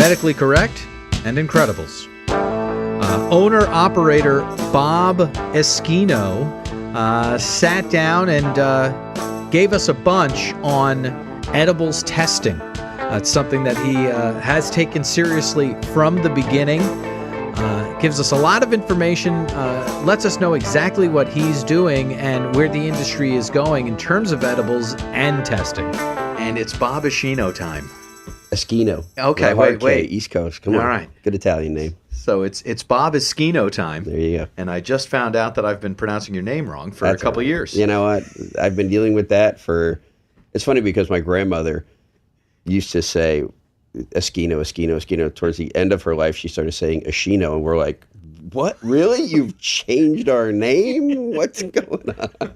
Medically Correct and Incredibles. Owner-operator Bob Eschino sat down and gave us a bunch on edibles testing. It's something that he has taken seriously from the beginning. Gives us a lot of information, lets us know exactly what he's doing and where the industry is going in terms of edibles and testing. And it's Bob Eschino time. Eschino. Okay, wait. East Coast. Come on. All right. Good Italian name. So it's Bob Eschino time. There you go. And I just found out that I've been pronouncing your name wrong for a couple years. You know what? I've been dealing with that for... It's funny because my grandmother used to say Eschino. Towards the end of her life, she started saying Eschino, and we're like, what? Really? You've changed our name? What's going on?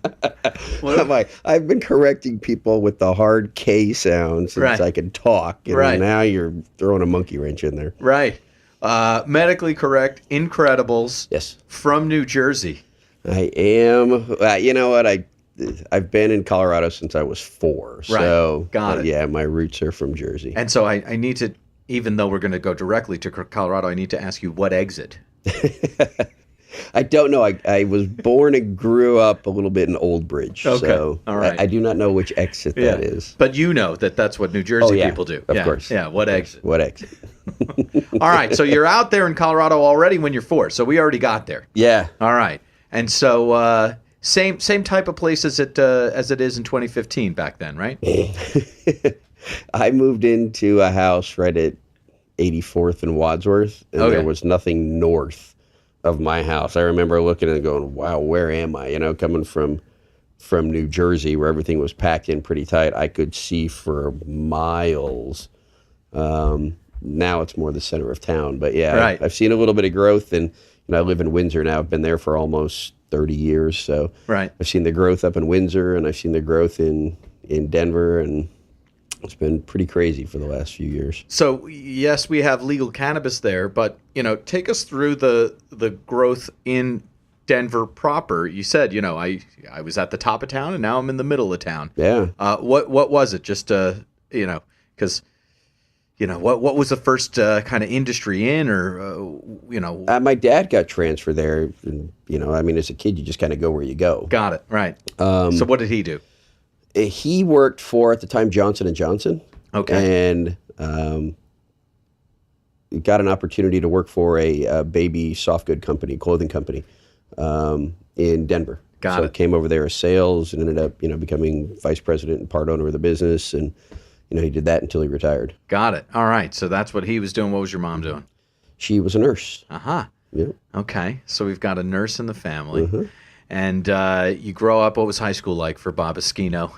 I'm like, I've been correcting people with the hard K sound since I could talk, and now you're throwing a monkey wrench in there. Right. Medically Correct Incredibles. Yes. From New Jersey. I am. You know what? I've been in Colorado since I was 4. Right. So got it. Yeah, my roots are from Jersey. And so I need to, even though we're going to go directly to Colorado, I need to ask you what exit. I don't know. I was born and grew up a little bit in Old Bridge. Okay. So all right. I do not know which exit that is. But you know that's what New Jersey people do. Of course. Yeah, what exit? What exit? All right. So you're out there in Colorado already when you're 4. So we already got there. Yeah. All right. And so same type of place as it is in 2015 back then, right? I moved into a house right at 84th and Wadsworth, and there was nothing north of my house. I remember looking and going, wow, where am I? You know, coming from New Jersey where everything was packed in pretty tight, I could see for miles. Now it's more the center of town. But yeah, I've seen a little bit of growth, and I live in Windsor now. I've been there for almost 30 years. So I've seen the growth up in Windsor, and I've seen the growth in Denver, and it's been pretty crazy for the last few years. So, yes, we have legal cannabis there, but, take us through the growth in Denver proper. You said, I was at the top of town and now I'm in the middle of town. Yeah. What was it? Just, because, what was the first kind of industry in or, my dad got transferred there. And, as a kid, you just kind of go where you go. Got it. Right. So what did he do? He worked for, at the time, Johnson & Johnson. Okay. And got an opportunity to work for a baby soft good company, clothing company, in Denver. Got it. Came over there as sales and ended up, becoming vice president and part owner of the business. And, he did that until he retired. Got it. All right. So that's what he was doing. What was your mom doing? She was a nurse. Uh-huh. Yeah. Okay. So we've got a nurse in the family. Mm-hmm. And you grow up, what was high school like for Bob Eschino?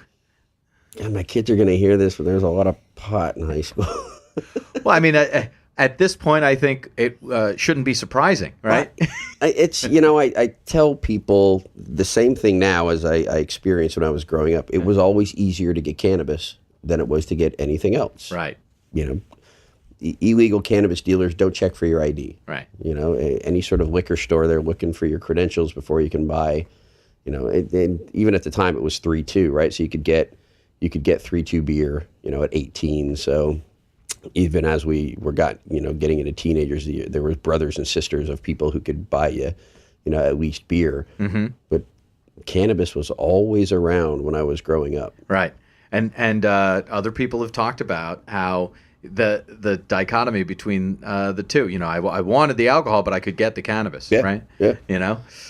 God, my kids are going to hear this, but there's a lot of pot in high school. Well, I mean, at this point, I think it shouldn't be surprising, right? It's, I tell people the same thing now as I experienced when I was growing up. It was always easier to get cannabis than it was to get anything else. Right. Illegal cannabis dealers don't check for your ID. Right. Any sort of liquor store, they're looking for your credentials before you can buy. And even at the time, it was 3.2, right? So you could get 3.2 beer, at 18. So even as we were getting into teenagers, there were brothers and sisters of people who could buy you, at least beer. Mm-hmm. But cannabis was always around when I was growing up. Right. And other people have talked about how the dichotomy between the two. I wanted the alcohol, but I could get the cannabis, right? Yeah.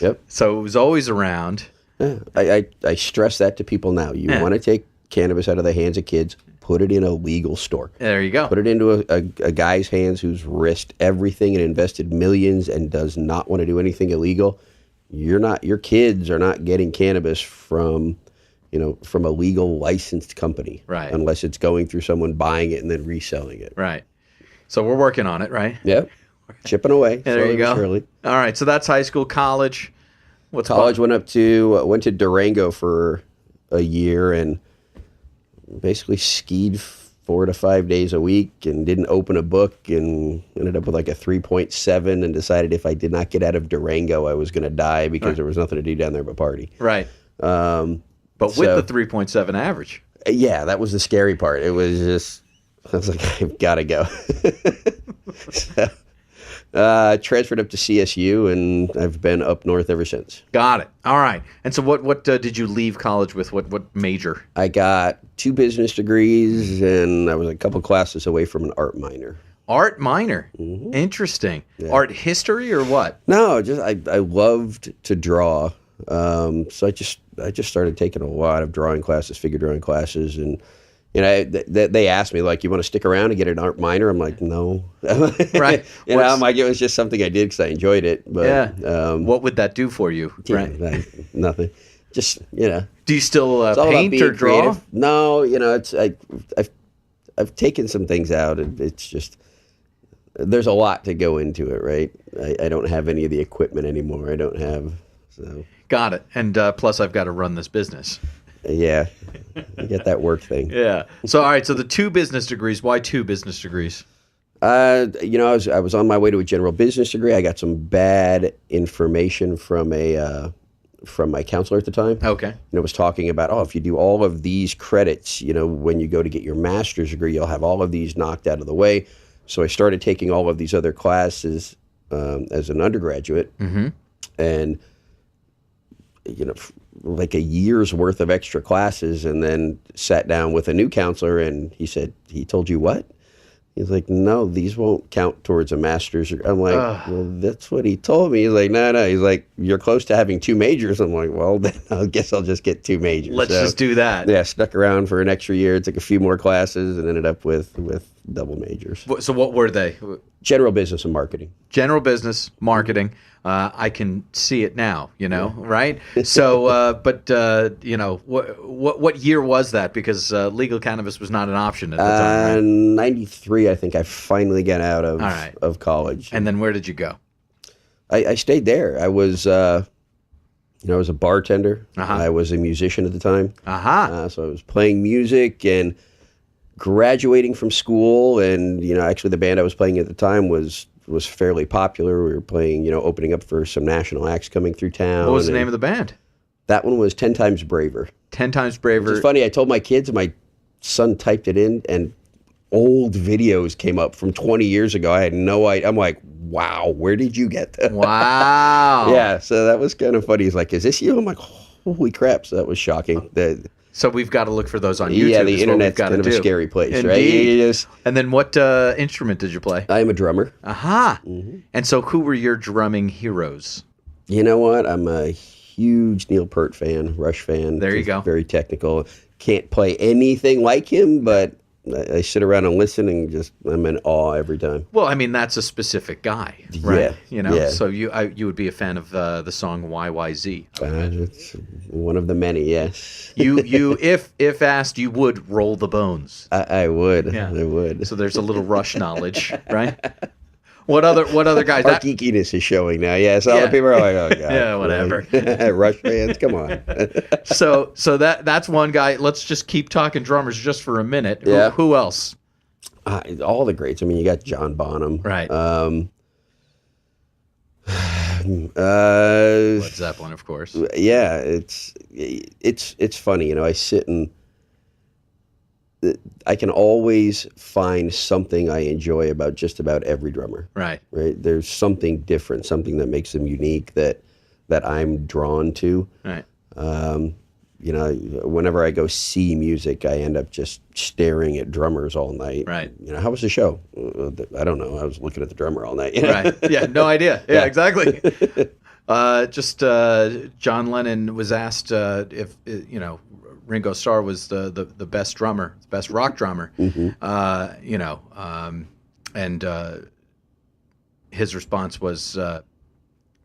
Yep. So it was always around. Yeah. I stress that to people now. You want to take cannabis out of the hands of kids, put it in a legal store. There you go. Put it into a guy's hands who's risked everything and invested millions and does not want to do anything illegal. Your kids are not getting cannabis from a legal licensed company. Right. Unless it's going through someone buying it and then reselling it. Right. So we're working on it, right? Yep. Chipping away. There you go. Surely. All right. So that's high school, college. College went to Durango for a year and basically skied 4 to 5 days a week and didn't open a book and ended up with like a 3.7 and decided if I did not get out of Durango, I was going to die because there was nothing to do down there but party. Right. But with the 3.7 average. Yeah, that was the scary part. It was just, I was like, I've got to go. So, transferred up to CSU, and I've been up north ever since. Got it. All right. And so what did you leave college with? What major? I got 2 business degrees, and I was a couple classes away from an art minor. Art minor. Mm-hmm. Interesting. Yeah. Art history or what? No, just I loved to draw. So I just started taking a lot of drawing classes, figure drawing classes, and they asked me, like, you want to stick around and get an art minor? I'm like, no. Right. I'm like, it was just something I did because I enjoyed it. But yeah. What would that do for you? Yeah, nothing. Just Do you still it's all paint about being or draw? creative. No, it's I've taken some things out, and it's just there's a lot to go into it, right? I don't have any of the equipment anymore. I don't have so. Got it. And plus, I've got to run this business. Yeah, you get that work thing. Yeah. So, all right. So the 2 business degrees. Why 2 business degrees? I was on my way to a general business degree. I got some bad information from my counselor at the time. Okay. Was talking about, if you do all of these credits, when you go to get your master's degree, you'll have all of these knocked out of the way. So I started taking all of these other classes as an undergraduate, mm-hmm. and like a year's worth of extra classes, and then sat down with a new counselor, and he said, he told you what? He's like, no, these won't count towards a master's. I'm like, well, that's what he told me. He's like, no. He's like, you're close to having 2 majors. I'm like, well, then I guess I'll just get 2 majors. Let's just do that. Yeah, stuck around for an extra year, took a few more classes, and ended up with double majors. So what were they? General business and marketing. General business, marketing. I can see it now, right? So, but what year was that? Because legal cannabis was not an option at the time. Right? 93, I think I finally got out of college. And then where did you go? I stayed there. I was, I was a bartender. Uh-huh. I was a musician at the time. Uh-huh. So I was playing music and graduating from school, and actually the band I was playing at the time was fairly popular. We were playing, opening up for some national acts coming through town. What was the name of the band? That one was 10 Times Braver. 10 Times Braver. It's funny. I told my kids, my son typed it in, and old videos came up from 20 years ago. I had no idea. I'm like, wow, where did you get that? Wow. Yeah, so that was kind of funny. He's like, is this you? I'm like, holy crap. So that was shocking. So we've got to look for those on YouTube. Yeah, the internet's kind of a scary place, Indeed. right? And then what instrument did you play? I am a drummer. Aha. Mm-hmm. And so who were your drumming heroes? You know what? I'm a huge Neil Peart fan, Rush fan. There you go. Very technical. Can't play anything like him, but I sit around and listen, and I'm in awe every time. Well, I mean, that's a specific guy, right? Yeah. So you would be a fan of the song YYZ. It's one of the many, yes. You if asked, you would roll the bones. I would. Yeah. I would. So there's a little Rush knowledge, right? What other guys? Our geekiness is showing now. Yeah, so all the people are like, oh, God. Yeah, whatever. Rush fans, come on. So that's one guy. Let's just keep talking drummers just for a minute. Yeah. Who else? All the greats. I mean, you got John Bonham. Right. Led Zeppelin, of course. Yeah, it's funny. I sit and I can always find something I enjoy about just about every drummer. Right. Right. There's something different, something that makes them unique that I'm drawn to. Right. Whenever I go see music, I end up just staring at drummers all night. Right. How was the show? I don't know. I was looking at the drummer all night. Right. Yeah. No idea. Yeah. Exactly. John Lennon was asked if Ringo Starr was the best drummer, the best rock drummer. Mm-hmm. And his response was,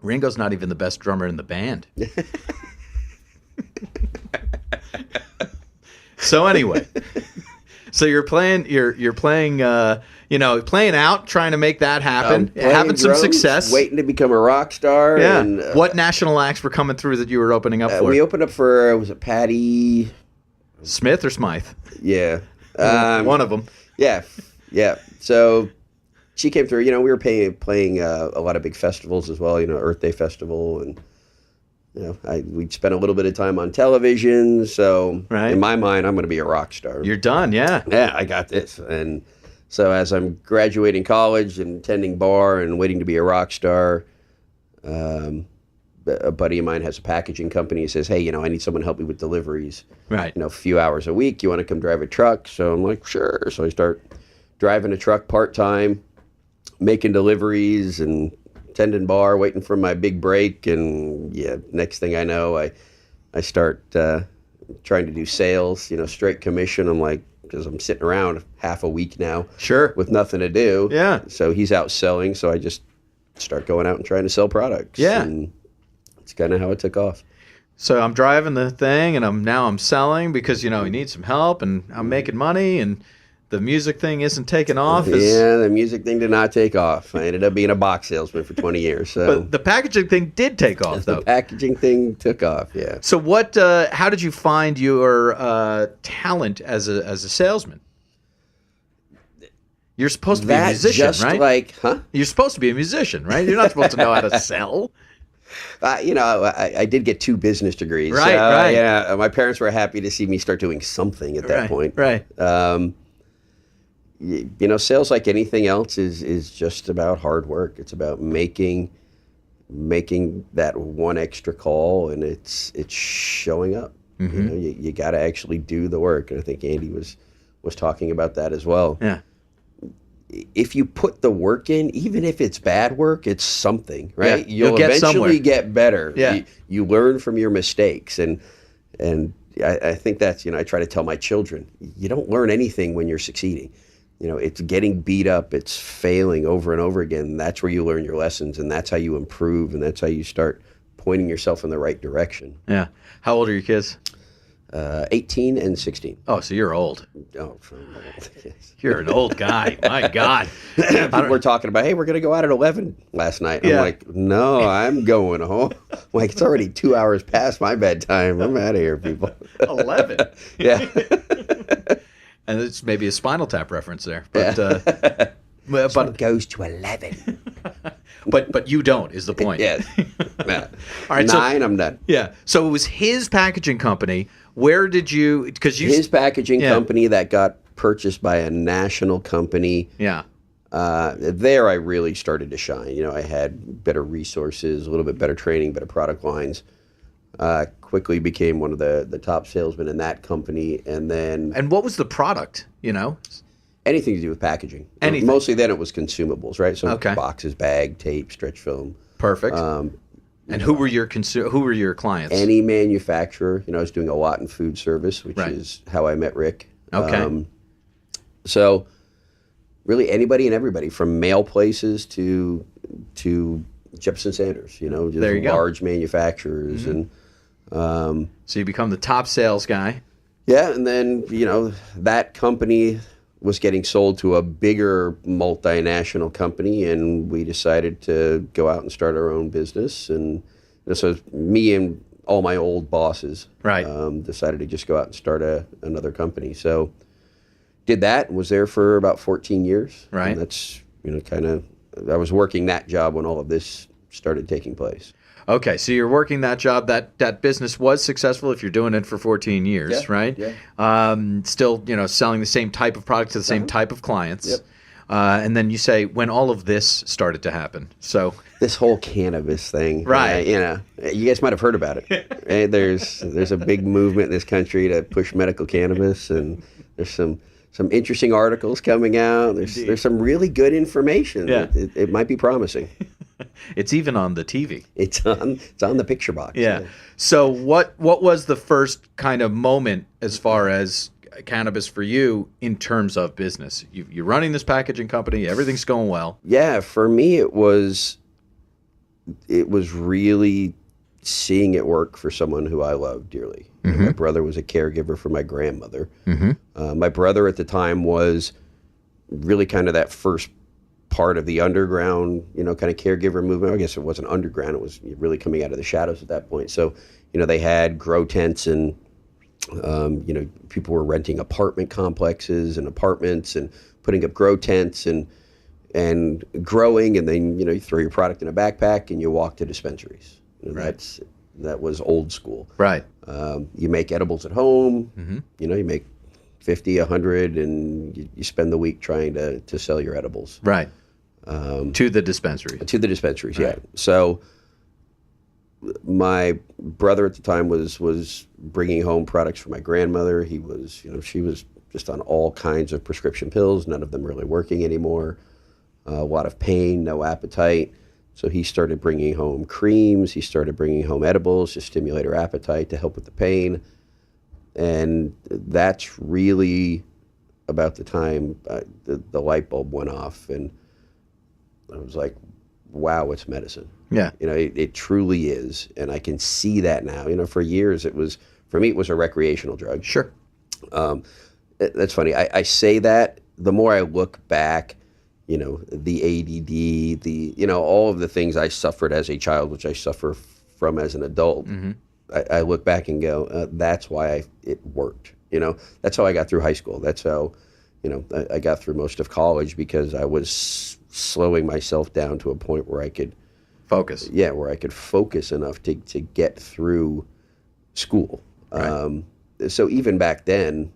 Ringo's not even the best drummer in the band. So anyway, so you're playing out, trying to make that happen, having some success, waiting to become a rock star. Yeah. And, what national acts were coming through that you were opening up for? We opened up for, was it Patti Smith or Smythe? Yeah. One of them. Yeah. Yeah. So she came through. We were playing a lot of big festivals as well, Earth Day Festival, and we'd spent a little bit of time on television, so right. In my mind, I'm going to be a rock star. You're done, yeah. Yeah, I got this. And So as I'm graduating college and attending bar and waiting to be a rock star, a buddy of mine has a packaging company. He says, hey, I need someone to help me with deliveries. Right. A few hours a week. You want to come drive a truck? So I'm like, sure. So I start driving a truck part-time, making deliveries and tending bar, waiting for my big break. And next thing I know, I start trying to do sales, straight commission. I'm like, because I'm sitting around half a week now. Sure. With nothing to do. Yeah. So he's out selling. So I just start going out and trying to sell products. Yeah. And it's kind of how it took off. So I'm driving the thing, and I'm selling because, he needs some help, and I'm making money, and the music thing isn't taking off. Yeah, the music thing did not take off. I ended up being a box salesman for 20 years. So. But the packaging thing did take off, though. The packaging thing took off, yeah. So how did you find your talent as a salesman? You're supposed to be a musician, right? You're supposed to be a musician, right? You're not supposed to know how to sell. I did get 2 business degrees. Right, right. Yeah, my parents were happy to see me start doing something at that point. Right. Sales, like anything else, is just about hard work. It's about making that one extra call, and it's showing up. Mm-hmm. You got to actually do the work, and I think Andy was talking about that as well. Yeah. If you put the work in, even if it's bad work, it's something, right? Yeah, you'll eventually get better. Yeah. You learn from your mistakes, and I think that's, I try to tell my children, you don't learn anything when you're succeeding. It's getting beat up, it's failing over and over again. That's where you learn your lessons, and that's how you improve, and that's how you start pointing yourself in the right direction. Yeah. How old are your kids? 18 and 16. Oh, so you're old. Oh, I'm old. Yes. You're an old guy. My God. People were talking about, hey, we're going to go out at 11 last night. I'm like, no, I'm going home. I'm like, it's already 2 hours past my bedtime. I'm out of here, people. 11? Yeah. And it's maybe a Spinal Tap reference there. But, but it goes to 11. But you don't, is the point. Yes. Yeah. All right, 9, I'm done. Yeah. So it was his packaging company. Where did you? His packaging company that got purchased by a national company. Yeah. There I really started to shine. I had better resources, a little bit better training, better product lines. Quickly became one of the top salesmen in that company, and then. And what was the product? Anything to do with packaging. Anything. Mostly then it was consumables, right? So boxes, bag, tape, stretch film. Perfect. And who were your clients? Any manufacturer. I was doing a lot in food service, which is how I met Rick. Okay. So really anybody and everybody, from mail places to Jefferson Sanders, just there you large manufacturers. Mm-hmm. And so you become the top sales guy. Yeah, and then, that company was getting sold to a bigger multinational company, and we decided to go out and start our own business. And so me and all my old bosses decided to just go out and start another company. So did that and was there for about 14 years. Right. And that's, I was working that job when all of this started taking place. Okay, so you're working that job. That business was successful if you're doing it for 14 years, right? Yeah. Still, selling the same type of product to the same type of clients. Yep. And then you say when all of this started to happen. So this whole cannabis thing, right? You guys might have heard about it. There's a big movement in this country to push medical cannabis, and there's some interesting articles coming out. There's some really good information. Yeah. It might be promising. It's even on the TV. It's on the picture box. Yeah. So what was the first kind of moment as far as cannabis for you in terms of business? You're running this packaging company. Everything's going well. Yeah. For me, it was really seeing it work for someone who I love dearly. Mm-hmm. My brother was a caregiver for my grandmother. Mm-hmm. My brother at the time was really kind of that first part of the underground, kind of caregiver movement. I guess it wasn't underground. It was really coming out of the shadows at that point. So, they had grow tents and, people were renting apartment complexes and apartments and putting up grow tents and growing. And then, you throw your product in a backpack and you walk to dispensaries. Right. That was old school. Right. You make edibles at home. Mm-hmm. You make 50, 100, and you spend the week trying to sell your edibles. Right. To the dispensaries. To the dispensaries, Right. yeah. So my brother at the time was bringing home products for my grandmother. He was, she was just on all kinds of prescription pills, none of them really working anymore. A lot of pain, no appetite. So he started bringing home creams. He started bringing home edibles to stimulate her appetite, to help with the pain. And that's really about the time the light bulb went off. And I was like, wow, it's medicine. Yeah. It truly is. And I can see that now. For years, for me, it was a recreational drug. Sure. That's funny. I say that, the more I look back, the ADD, all of the things I suffered as a child, which I suffer from as an adult, Mm-hmm. I look back and go, that's why it worked. That's how I got through high school. That's how, I got through most of college, because I was slowing myself down to a point where I could focus. Yeah, where I could focus enough to get through school. Right. So even back then,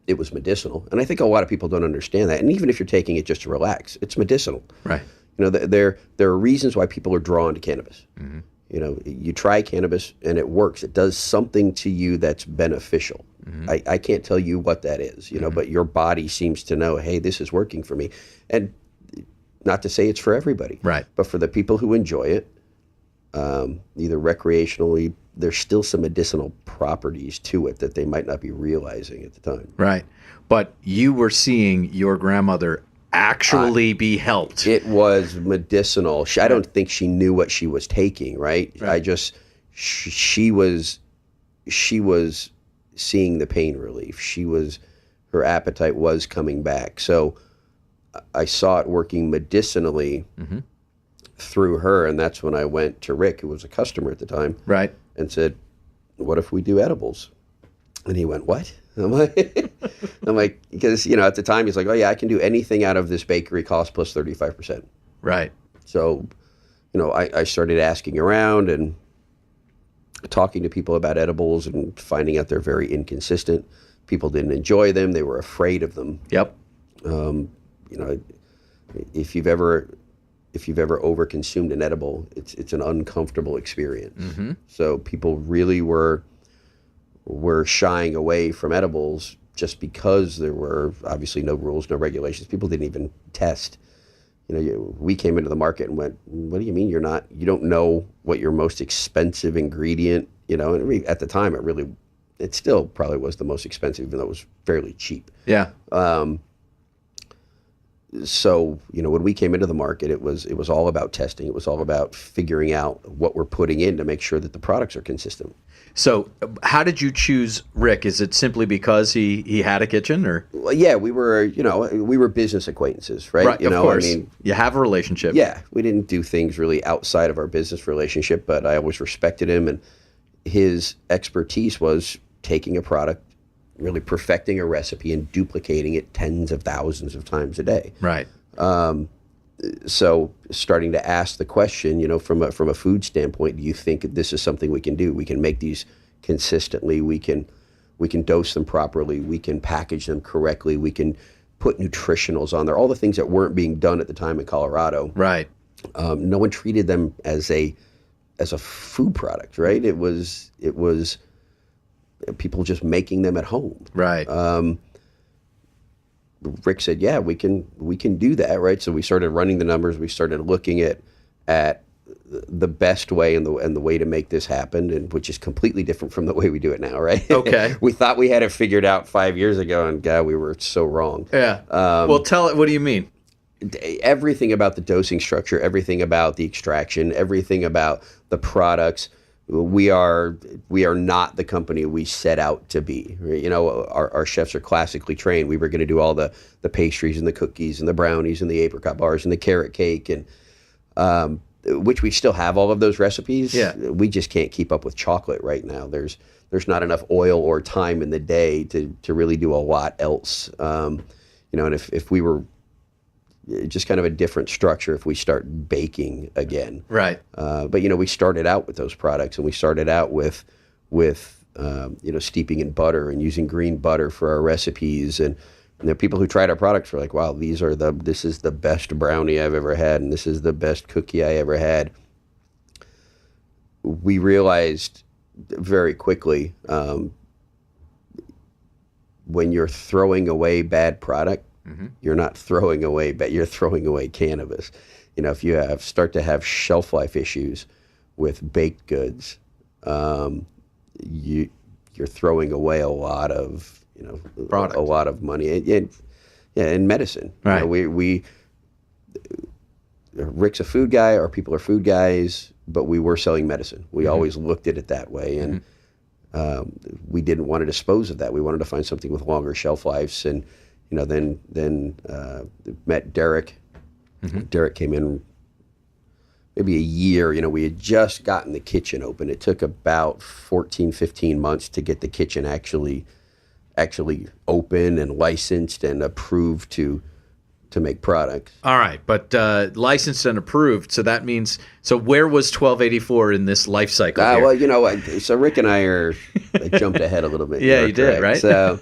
it was medicinal. And I think a lot of people don't understand that. And even if you're taking it just to relax, it's medicinal. Right. There are reasons why people are drawn to cannabis. Mm-hmm. You try cannabis and it works. It does something to you that's beneficial. Mm-hmm. I can't tell you what that is, Mm-hmm. but your body seems to know, hey, this is working for me. And not to say it's for everybody, Right. but for the people who enjoy it, either recreationally, there's still some medicinal properties to it that they might not be realizing at the time. Right. But you were seeing your grandmother actually be helped. It was medicinal. I don't think she knew what she was taking, right? She was seeing the pain relief. Her appetite was coming back. So I saw it working medicinally Mm-hmm. through her, and that's when I went to Rick, who was a customer at the time, Right. and said, what if we do edibles? And he went, what? I'm like, because, at the time he's like, oh yeah, I can do anything out of this bakery cost plus 35%. Right. So, I started asking around and talking to people about edibles and finding out they're very inconsistent. People didn't enjoy them. They were afraid of them. Yep. If you've ever overconsumed an edible, it's an uncomfortable experience. Mm-hmm. So people really were shying away from edibles just because there were obviously no rules, no regulations. People didn't even test. We came into the market and went, what do you mean you don't know what your most expensive ingredient, and at the time it still probably was the most expensive, even though it was fairly cheap. Yeah. So, when we came into the market, it was all about testing. It was all about figuring out what we're putting in to make sure that the products are consistent. So how did you choose Rick? Is it simply because he had a kitchen, or? Well, yeah, we were business acquaintances, right? Right, of course. You have a relationship. Yeah, we didn't do things really outside of our business relationship, but I always respected him, and his expertise was taking a product, really perfecting a recipe and duplicating it tens of thousands of times a day. Right. So starting to ask the question, from a food standpoint, do you think this is something we can do? We can make these consistently. We can dose them properly. We can package them correctly. We can put nutritionals on there. All the things that weren't being done at the time in Colorado. Right. No one treated them as a food product, right? It was people just making them at home. Right. Rick said, yeah, we can do that, right? So we started running the numbers. We started looking at the best way and the way to make this happen, and which is completely different from the way we do it now, right? Okay. We thought we had it figured out 5 years ago, and God, we were so wrong. Yeah. Well, tell it. What do you mean? Everything about the dosing structure, everything about the extraction, everything about the products. We are not the company we set out to be. Our chefs are classically trained. We were going to do all the pastries and the cookies and the brownies and the apricot bars and the carrot cake, and which we still have all of those recipes. Yeah. We just can't keep up with chocolate right now. There's not enough oil or time in the day to really do a lot else. And if we were just kind of a different structure if we start baking again. Right. But we started out with those products, and we started out with steeping in butter and using green butter for our recipes. And there are people who tried our products were like, wow, this is the best brownie I've ever had, and this is the best cookie I ever had. We realized very quickly, when you're throwing away bad product, you're not throwing away, but you're throwing away cannabis. If you start to have shelf life issues with baked goods, you're throwing away a lot of product. A lot of money in medicine. Right. Rick's a food guy. Our people are food guys, but we were selling medicine. We always looked at it that way, and we didn't want to dispose of that. We wanted to find something with longer shelf lives, and then met Derek. Derek came in maybe a year. We had just gotten the kitchen open. It took about 14, 15 months to get the kitchen actually open and licensed and approved to make products. All right, but licensed and approved, so that means, where was 1284 in this life cycle here? Well, so Rick and I jumped ahead a little bit. Yeah, you did, right? So,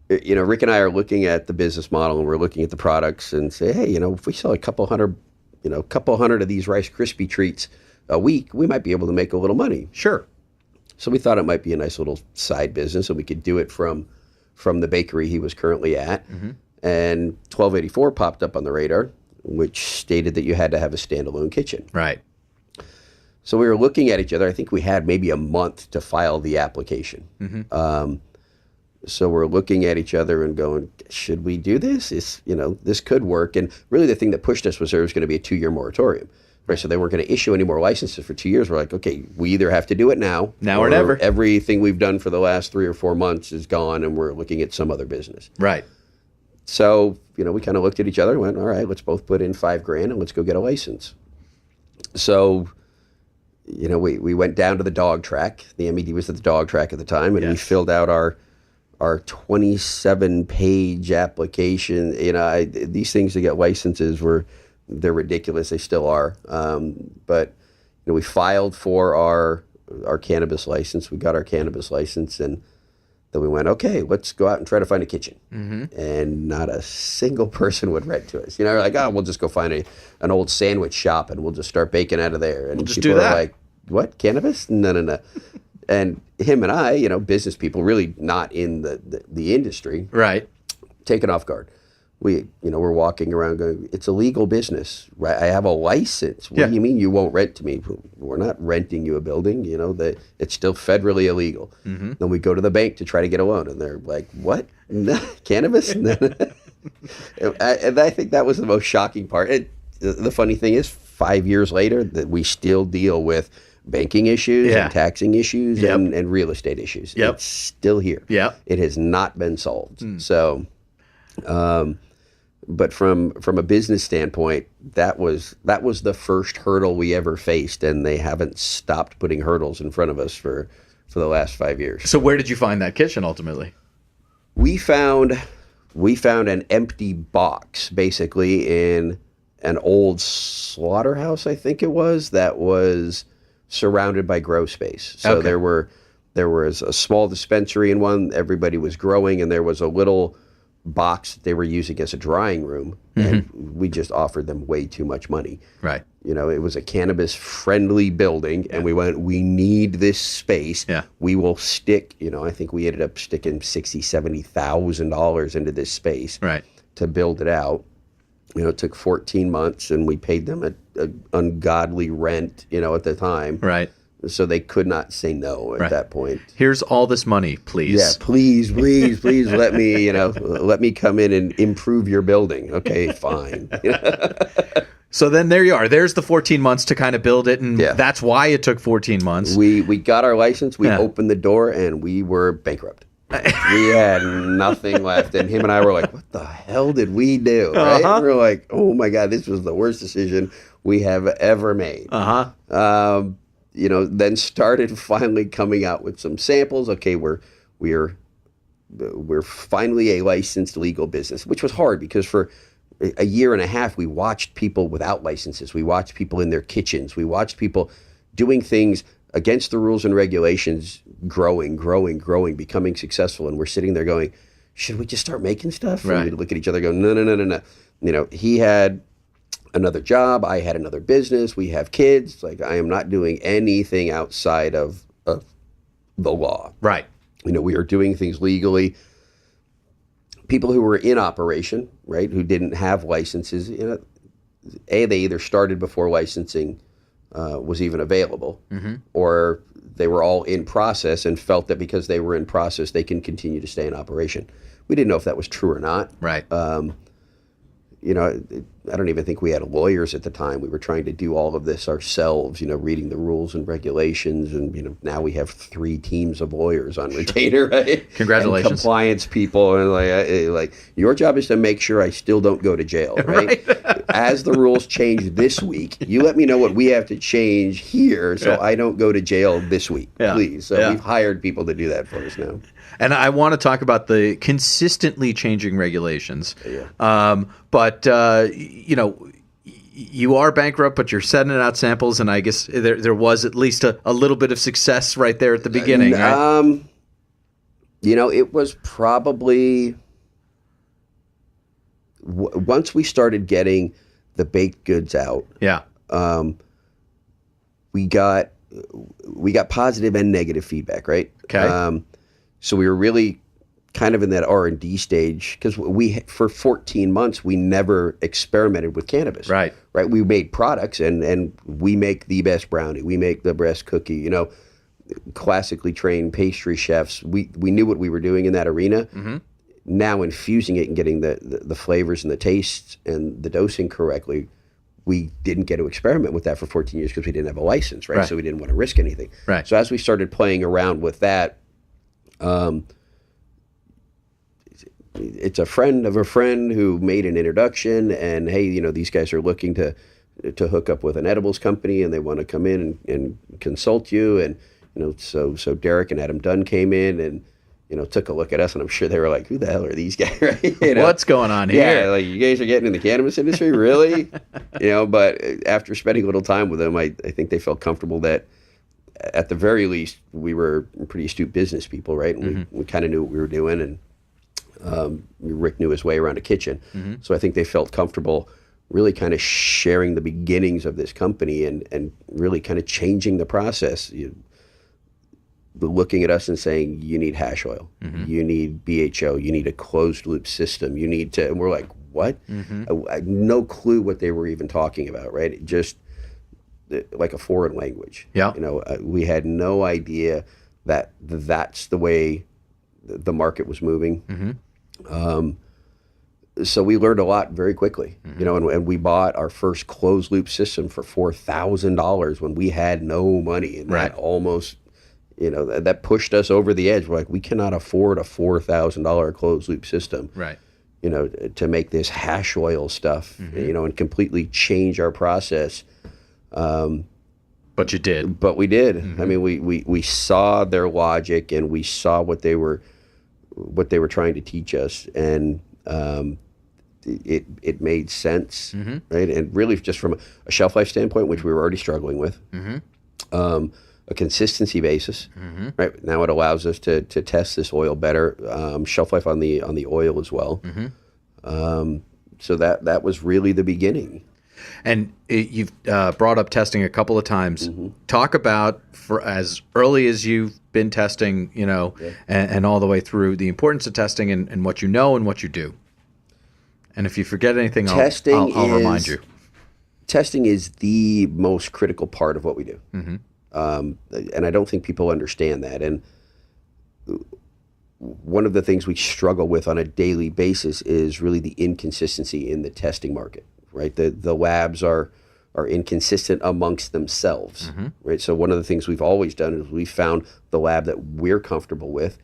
Rick and I are looking at the business model, and we're looking at the products and say, hey, if we sell a couple hundred of these Rice Krispie treats a week, we might be able to make a little money. Sure. So we thought it might be a nice little side business, and we could do it from the bakery he was currently at. And 1284 popped up on the radar, which stated that you had to have a standalone kitchen. Right. So we were looking at each other. I think we had maybe a month to file the application. So we're looking at each other and going, should we do this? This could work. And really the thing that pushed us was there was going to be a 2-year moratorium. Right, so they weren't going to issue any more licenses for 2 years. We're like, okay, we either have to do it now or never. Everything we've done for the last 3 or 4 months is gone, and we're looking at some other business. Right. So, we kind of looked at each other and went, all right, let's both put in $5,000 and let's go get a license. So, we went down to the dog track. The MED was at the dog track at the time, and we filled out our 27-page application. These things to get licenses they're ridiculous. They still are. But we filed for our cannabis license. We got our cannabis license, and then we went, okay, let's go out and try to find a kitchen. And not a single person would rent to us. We're like, we'll just go find an old sandwich shop, and we'll just start baking out of there. And we'll just people do that. Are like, what, cannabis? No. And him and I, business people, really not in the industry, right, taken off guard. We're walking around going, it's a legal business, right? I have a license. What do you mean you won't rent to me? We're not renting you a building. It's still federally illegal. Then we go to the bank to try to get a loan, and they're like, what? Cannabis? And I think that was the most shocking part. The funny thing is, 5 years later, that we still deal with banking issues and taxing issues and real estate issues. It's still here. It has not been solved. So... but from a business standpoint, that was the first hurdle we ever faced, and they haven't stopped putting hurdles in front of us for the last 5 years. So where did you find that kitchen ultimately? We found an empty box, basically, in an old slaughterhouse, I think it was, that was surrounded by grow space. So there was a small dispensary in one. Everybody was growing, and there was a little box that they were using as a drying room, and we just offered them way too much money. Right. It was a cannabis friendly building, and we went, we need this space. We will stick, I think we ended up sticking $60,000-$70,000 into this space to build it out. It took 14 months, and we paid them an ungodly rent, at the time. Right. So they could not say no at that point. Here's all this money, please. Yeah, please let me come in and improve your building. Okay, fine. So then there you are. There's the 14 months to kind of build it, and that's why it took 14 months. We got our license, we opened the door, and we were bankrupt. We had nothing left, and him and I were like, what the hell did we do? Right? We were like, oh my God, this was the worst decision we have ever made. Then started finally coming out with some samples. Okay, we're finally a licensed legal business, which was hard because for a year and a half we watched people without licenses. We watched people in their kitchens. We watched people doing things against the rules and regulations, growing, becoming successful. And we're sitting there going, should we just start making stuff? Right. And we look at each other and go, no. You know, he had another job. I had another business. We have kids. Like, I am not doing anything outside of the law. Right. You know, we are doing things legally. People who were in operation, right, who didn't have licenses, you know, they either started before licensing was even available, or they were all in process and felt that because they were in process, they can continue to stay in operation. We didn't know if that was true or not. Right. You know, I don't even think we had lawyers at the time. We were trying to do all of this ourselves, you know, reading the rules and regulations. And, you know, now we have 3 teams of lawyers on retainer, right? Congratulations. And compliance people. And like, your job is to make sure I still don't go to jail, right? As the rules change this week, you let me know what we have to change here so I don't go to jail this week, please. So we've hired people to do that for us now. And I want to talk about the consistently changing regulations. But, you know, you are bankrupt, but you're sending out samples, and I guess there was at least a little bit of success right there at the beginning, right? You know, it was probably once we started getting the baked goods out. Yeah. We got positive and negative feedback, right? Okay. So we were really kind of in that R&D stage because for 14 months we never experimented with cannabis. Right. We made products and we make the best brownie, we make the best cookie. You know, classically trained pastry chefs. We knew what we were doing in that arena. Now infusing it and getting the flavors and the tastes and the dosing correctly, we didn't get to experiment with that for 14 years because we didn't have a license, right? So we didn't want to risk anything. Right. So as we started playing around with that, it's a friend of a friend who made an introduction, and hey, you know, these guys are looking to hook up with an edibles company, and they want to come in and consult you, and you know, so Derek and Adam Dunn came in and, you know, took a look at us, and I'm sure they were like, who the hell are these guys? Right? You know? What's going on here? Yeah, like, you guys are getting in the cannabis industry, really? You know, but after spending a little time with them, I think they felt comfortable that at the very least we were pretty astute business people, right? And we kind of knew what we were doing, and Rick knew his way around a kitchen. So I think they felt comfortable really kind of sharing the beginnings of this company and really kind of changing the process. Looking at us and saying, you need hash oil, you need BHO, you need a closed loop system, you need to, and we're like, what? I had no clue what they were even talking about, right? It just like a foreign language. Yeah. You know, we had no idea that that's the way the market was moving. So we learned a lot very quickly, you know, and we bought our first closed loop system for $4,000 when we had no money, and that almost, you know, that pushed us over the edge. We're like, we cannot afford a $4,000 closed loop system, right? You know, to make this hash oil stuff, you know, and completely change our process. But you did. But we did. I mean, we saw their logic, and we saw what they were trying to teach us, and it made sense, right? And really, just from a shelf life standpoint, which we were already struggling with, a consistency basis, right? Now it allows us to test this oil better, shelf life on the oil as well. So that was really the beginning. And you've brought up testing a couple of times. Talk about, for as early as you've been testing, you know, and all the way through, the importance of testing and what you know and what you do. And if you forget anything, I'll remind you. Testing is the most critical part of what we do. And I don't think people understand that. And one of the things we struggle with on a daily basis is really the inconsistency in the testing market. Right, the labs are inconsistent amongst themselves. Right, so one of the things we've always done is we found the lab that we're comfortable with,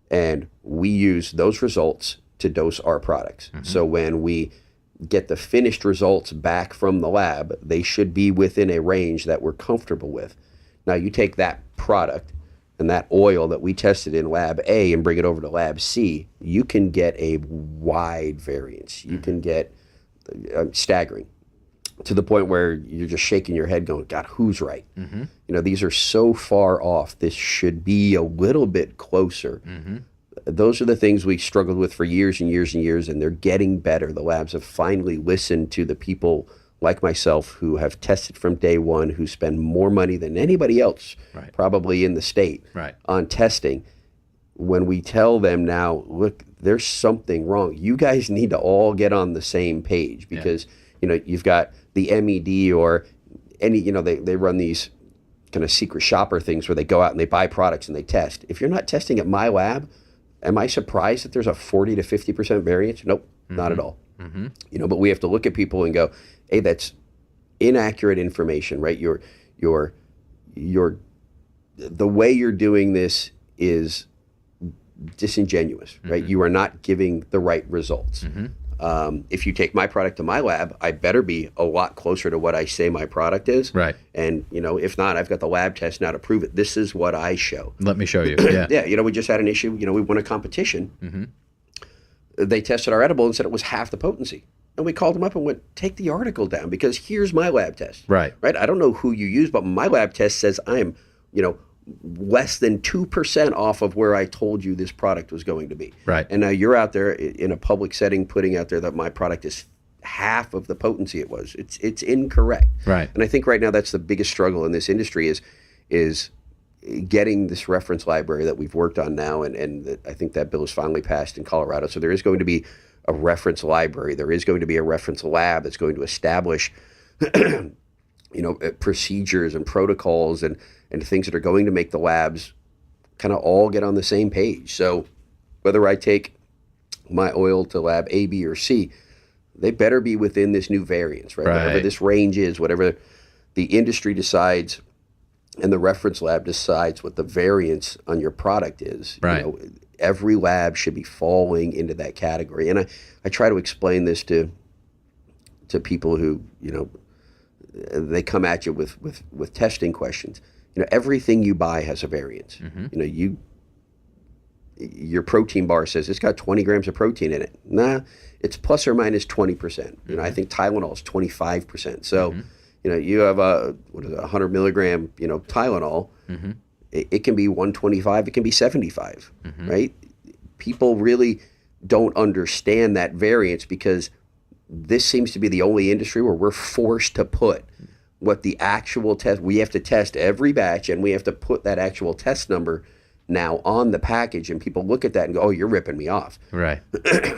and we use those results to dose our products. So when we get the finished results back from the lab, they should be within a range that we're comfortable with. Now you take that product and that oil that we tested in lab A and bring it over to lab C, you can get a wide variance. You can get staggering. to the point where you're just shaking your head going, God, who's right? These are so far off. This should be a little bit closer. Those are the things we struggled with for years and years and years, and they're getting better. The labs have finally listened to the people like myself who have tested from day one, who spend more money than anybody else probably in the state on testing. When we tell them now, look, there's something wrong. You guys need to all get on the same page because, you've got the MED or any, they run these kind of secret shopper things where they go out and they buy products and they test. If you're not testing at my lab, am I surprised that there's a 40 to 50% variance? Nope, not at all. But we have to look at people and go, hey, that's inaccurate information, right? The way you're doing this is disingenuous, right? You are not giving the right results. If you take my product to my lab, I better be a lot closer to what I say my product is. Right. And, if not, I've got the lab test now to prove it. This is what I show. Let me show you. Yeah. Yeah. We just had an issue. We won a competition. They tested our edible and said it was half the potency. And we called them up and went, take the article down because here's my lab test. Right. I don't know who you use, but my lab test says I am, less than 2% off of where I told you this product was going to be. Right. And now you're out there in a public setting putting out there that my product is half of the potency it was. It's incorrect. Right. And I think right now that's the biggest struggle in this industry is getting this reference library that we've worked on now, and I think that bill is finally passed in Colorado. So there is going to be a reference library. There is going to be a reference lab that's going to establish procedures and protocols and things that are going to make the labs kind of all get on the same page. So whether I take my oil to lab A, B, or C, they better be within this new variance, right? Whatever this range is, whatever the industry decides and the reference lab decides what the variance on your product is. Right. Every lab should be falling into that category. And I try to explain this to people who, they come at you with testing questions. Everything you buy has a variance. Your protein bar says it's got 20 grams of protein in it. Nah, it's plus or minus 20%. I think Tylenol is 25%. So, you have a 100 milligram, Tylenol. It can be 125. It can be 75. Right? People really don't understand that variance because this seems to be the only industry where we're forced to put what the actual test, we have to test every batch and we have to put that actual test number now on the package, and people look at that and go, oh, you're ripping me off. Right.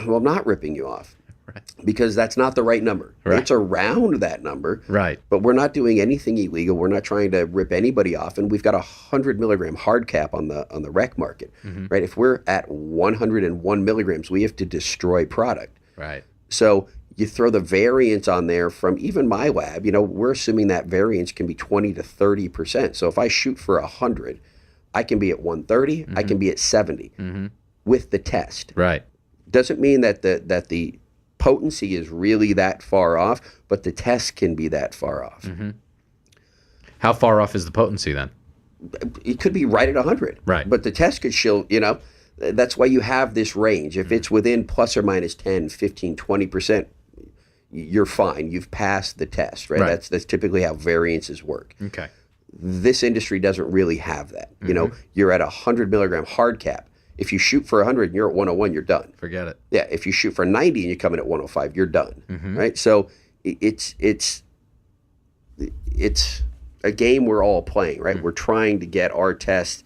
Well, I'm not ripping you off. Right. Because that's not the right number. Right. It's around that number. Right. But we're not doing anything illegal. We're not trying to rip anybody off, and we've got 100 milligram hard cap on the rec market. Right. If we're at 101 milligrams, we have to destroy product. Right. So you throw the variance on there from even my lab, we're assuming that variance can be 20 to 30%. So if I shoot for 100, I can be at 130, I can be at 70 with the test. Right. Doesn't mean that the potency is really that far off, but the test can be that far off. How far off is the potency then? It could be right at 100. Right. But the test could show, that's why you have this range. If it's within plus or minus 10, 15, 20%, you're fine. You've passed the test, right? That's typically how variances work. Okay. This industry doesn't really have that. You're at 100 milligram hard cap. If you shoot for 100 and you're at 101, you're done. Forget it. Yeah. If you shoot for 90 and you come in at 105, you're done. Right. So it's a game we're all playing, right? We're trying to get our test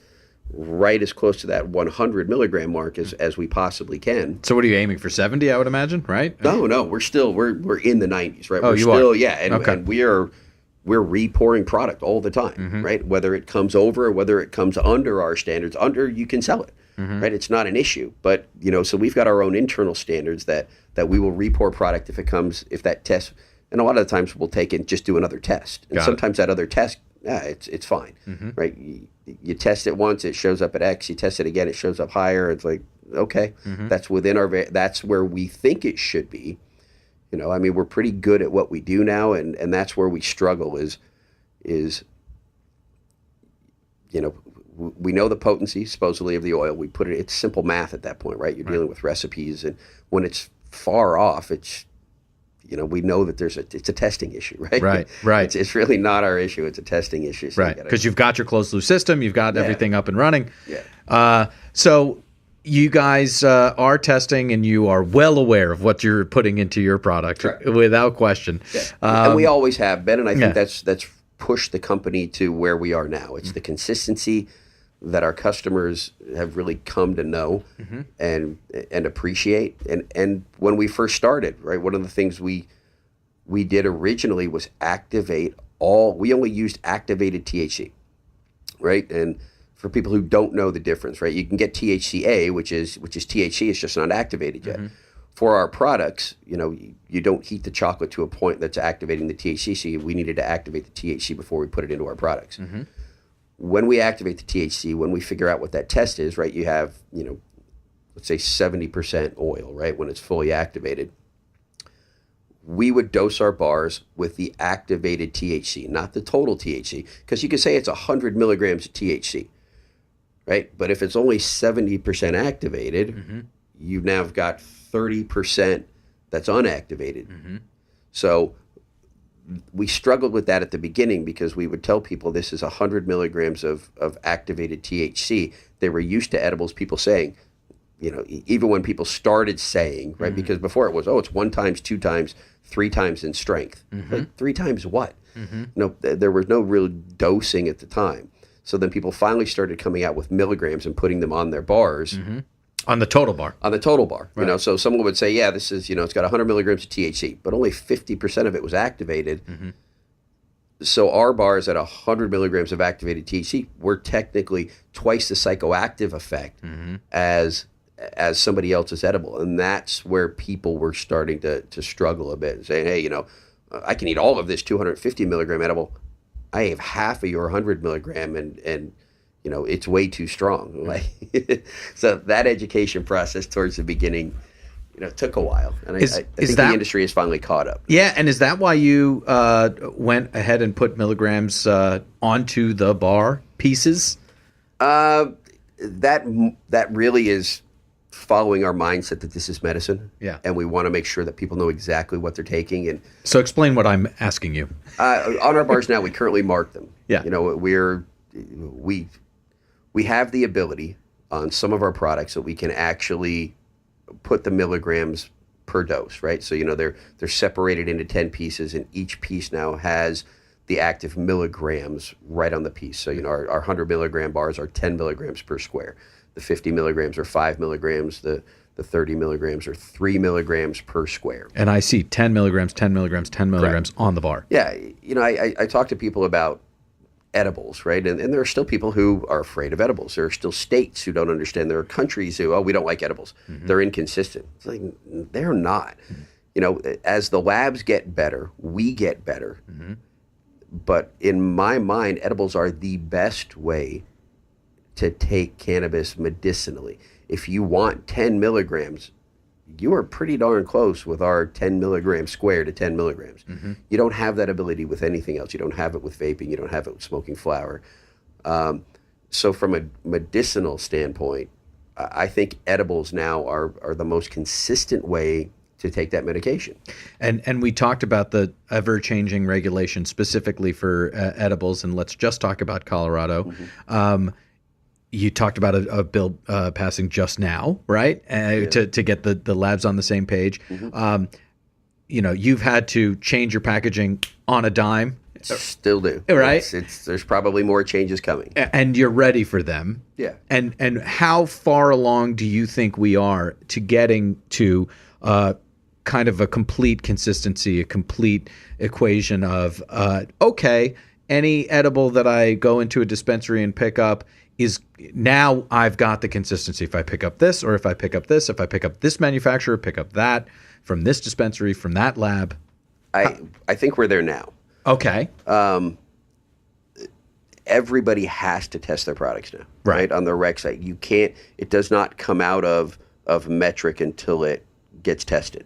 right as close to that 100 milligram mark as we possibly can. So what are you aiming for? 70, I would imagine, right? No, we're in the 90s, right? Oh, we're you still, are? Yeah, and we're re-pouring product all the time, right? Whether it comes over or whether it comes under our standards, you can sell it, right? It's not an issue, but so we've got our own internal standards that we will re-pour product if that test, and a lot of the times we'll take and just do another test, and sometimes that other test, it's fine, right? You test it once, it shows up at X. You test it again, it shows up higher. It's like, okay, that's within that's where we think it should be. We're pretty good at what we do now, and that's where we struggle is we know the potency supposedly of the oil. We put it's simple math at that point, right? You're dealing with recipes, and when it's far off, it's we know that it's a testing issue, right? Right. It's really not our issue. It's a testing issue. So right. Because you've got your closed loop system, you've got everything up and running. Yeah. So you guys are testing, and you are well aware of what you're putting into your product, without question. Yeah. And we always have been, and I think that's pushed the company to where we are now. It's the consistency that our customers have really come to know and appreciate. And when we first started, right, one of the things we did originally was we only used activated THC, right? And for people who don't know the difference, right, you can get THCA, which is THC, it's just not activated yet. For our products, you don't heat the chocolate to a point that's activating the THC. So we needed to activate the THC before we put it into our products. When we activate the THC, when we figure out what that test is, right, you have, let's say 70% oil, right, when it's fully activated. We would dose our bars with the activated THC, not the total THC, because you could say it's 100 milligrams of THC, right? But if it's only 70% activated, you've now got 30% that's unactivated. So we struggled with that at the beginning because we would tell people this is 100 milligrams of activated THC. They were used to edibles, people saying, even when people started saying, right, because before it was, it's 1 times, 2 times, 3 times in strength. Like 3 times what? There was no real dosing at the time. So then people finally started coming out with milligrams and putting them on their bars. On the total bar. On the total bar. Right. So someone would say, this is, it's got 100 milligrams of THC, but only 50% of it was activated. So our bars at 100 milligrams of activated THC were technically twice the psychoactive effect as somebody else's edible. And that's where people were starting to struggle a bit and saying, hey, I can eat all of this 250 milligram edible. I have half of your 100 milligram and it's way too strong. So that education process towards the beginning, took a while. And I think the industry has finally caught up. Yeah, and is that why you went ahead and put milligrams onto the bar pieces? That really is following our mindset that this is medicine. Yeah. And we want to make sure that people know exactly what they're taking. And so explain what I'm asking you. On our bars now, we currently mark them. Yeah. We have the ability on some of our products that we can actually put the milligrams per dose, right? So, they're separated into 10 pieces, and each piece now has the active milligrams right on the piece. So, our 100 milligram bars are 10 milligrams per square. The 50 milligrams are 5 milligrams. The 30 milligrams are 3 milligrams per square. And I see 10 milligrams, 10 milligrams, 10 milligrams on the bar. Yeah. I talk to people about edibles, right? And there are still people who are afraid of edibles. There are still states who don't understand. There are countries who, we don't like edibles. They're inconsistent. It's like, they're not. As the labs get better, we get better. But in my mind, edibles are the best way to take cannabis medicinally. If you want 10 milligrams, you are pretty darn close with our 10 milligram square to 10 milligrams. You don't have that ability with anything else. You don't have it with vaping. You don't have it with smoking flower. So from a medicinal standpoint, I think edibles now are the most consistent way to take that medication. And we talked about the ever-changing regulation specifically for edibles, and let's just talk about Colorado. You talked about a bill passing just now, right? To get the labs on the same page. You've had to change your packaging on a dime. Still do. Right? There's probably more changes coming. And you're ready for them. Yeah. And how far along do you think we are to getting to kind of a complete consistency, a complete equation of, any edible that I go into a dispensary and pick up is now I've got the consistency. If I pick up this, or if I pick up this, if I pick up this manufacturer, pick up that from this dispensary, from that lab. I think we're there now. Okay. Everybody has to test their products now, right? On the rec site. You can't, it does not come out of metric until it gets tested.